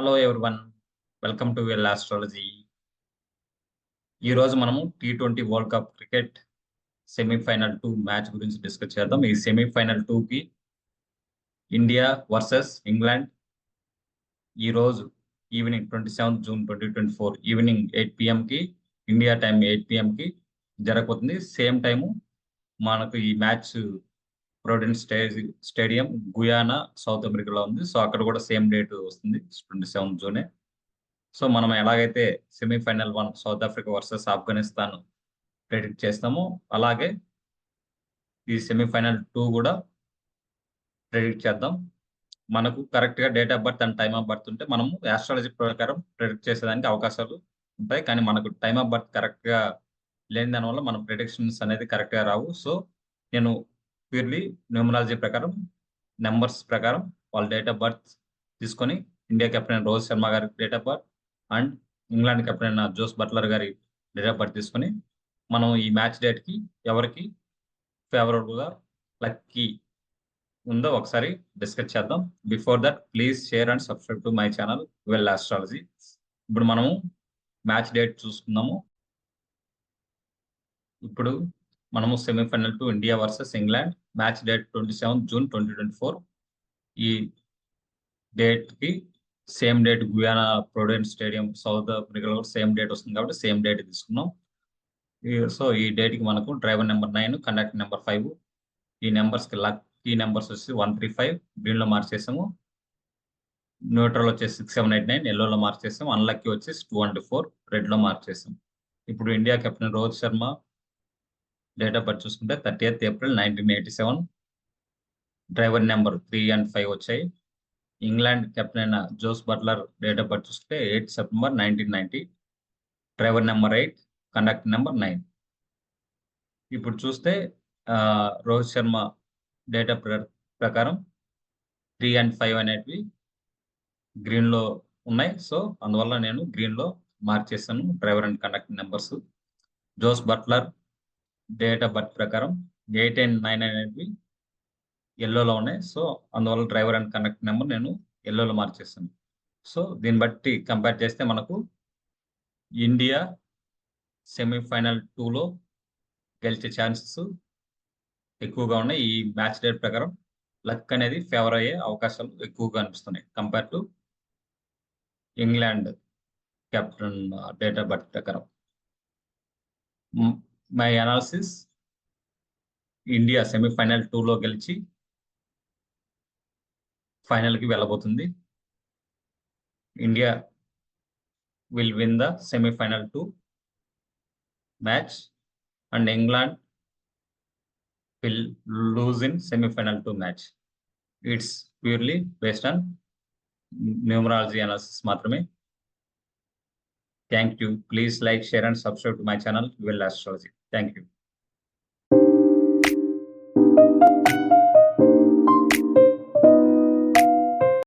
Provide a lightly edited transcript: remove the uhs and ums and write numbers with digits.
Hello everyone, welcome to well astrology. ఈరోజు మనము T20 world cup cricket semifinal 2 match గురించి discuss చేద్దాం. ఈ సెమీఫైనల్ 2కి ఇండియా వర్సెస్ ఇంగ్లాండ్ ఈరోజు ఈవినింగ్ 27 జూన్ 2024 ఈవినింగ్ 8 పిఎంకి ఇండియా టైం 8 పిఎంకి జరగబోతుంది. సేమ్ టైము మనకు ఈ match Providence stadium Guyana south అమెరికాలో ఉంది. సో అక్కడ కూడా సేమ్ డేట్ వస్తుంది, 27 జూనే. సో మనం ఎలాగైతే semi-final 1 south Africa versus Afghanistan predict చేస్తామో అలాగే ఈ సెమీఫైనల్ 2 కూడా ప్రెడిక్ట్ చేద్దాం. మనకు కరెక్ట్గా date of birth and time of birth ఉంటే మనము ఆస్ట్రాలజీ ప్రకారం ప్రెడిక్ట్ చేసేదానికి అవకాశాలు ఉంటాయి. కానీ మనకు టైమ్ ఆఫ్ బర్త్ కరెక్ట్గా లేని దానివల్ల మన ప్రెడిక్షన్స్ అనేది కరెక్ట్గా రావు. సో నేను ప్యూర్లీ న్యూమరాలజీ ప్రకారం నెంబర్స్ ప్రకారం వాళ్ళ డేట్ ఆఫ్ బర్త్ తీసుకొని ఇండియా కెప్టెన్ రోహిత్ శర్మ గారి date of birth and England captain Jos Buttler గారి డేట్ ఆఫ్ బర్త్ తీసుకొని మనం ఈ మ్యాచ్ డేట్కి ఎవరికి ఫేవరబుల్గా లక్కీ ఉందో ఒకసారి డిస్కస్ చేద్దాం. Before that please share and subscribe to my channel well astrology. ఇప్పుడు మనము మ్యాచ్ డేట్ చూసుకుందాము. ఇప్పుడు మనము semifinal 2 India versus England match date 27 June 2024. ఈ డేట్కి same date Guyana Providence stadium south ఆఫ్రికాలో సేమ్ డేట్ వస్తుంది కాబట్టి సేమ్ డేట్ తీసుకున్నాం. సో ఈ డేట్కి మనకు డ్రైవర్ నెంబర్ 9, కండక్టర్ నెంబర్ 5, ఈ నెంబర్స్కి లక్కీ నెంబర్స్ వచ్చి 135 గ్రీన్లో మార్చేసాము, న్యూట్రల్ వచ్చేసి 6, 7, 8, 9 ఎల్లోలో మార్చేసాము, అన్లక్కీ వచ్చేసి 2 and 4 రెడ్లో మార్చేసాం. ఇప్పుడు India captain Rohit Sharma date of birth చూసుకుంటే 30th April 1987, driver number 3 and 5 వచ్చాయి. England captain Jos Buttler date of birth చూస్తే 8 September 1990, driver number 8, conductor number 9. ఇప్పుడు చూస్తే రోహిత్ శర్మ డేట్ ఆఫ్ ప్రకారం 3 and 5 అనేటివి గ్రీన్లో ఉన్నాయి. సో అందువల్ల నేను గ్రీన్లో మార్చేసాను driver and conductor numbers. Jos Buttler date of birth ప్రకారం 8 and 9 అనేటివి ఎల్లోలో ఉన్నాయి. సో అందువల్ల డ్రైవర్ అండ్ కండక్టర్ నెంబర్ నేను ఎల్లోలో మార్చేస్తాను. సో దీన్ని బట్టి కంపేర్ చేస్తే మనకు ఇండియా సెమీఫైనల్ 2లో గెలిచే ఛాన్సెస్ ఎక్కువగా ఉన్నాయి. ఈ మ్యాచ్ డేట్ ప్రకారం లక్ అనేది ఫేవర్ అయ్యే అవకాశాలు ఎక్కువగా అనిపిస్తున్నాయి compare to England captain date of birth ప్రకారం. మై అనాలిసిస్, ఇండియా సెమీఫైనల్ 2లో గెలిచి ఫైనల్కి వెళ్ళబోతుంది. India will win the semifinal 2 match and England will lose in semifinal 2 match. It's purely based on numerology analysis మాత్రమే. Thank you. Please like, share and subscribe to my channel well astrology. Thank you.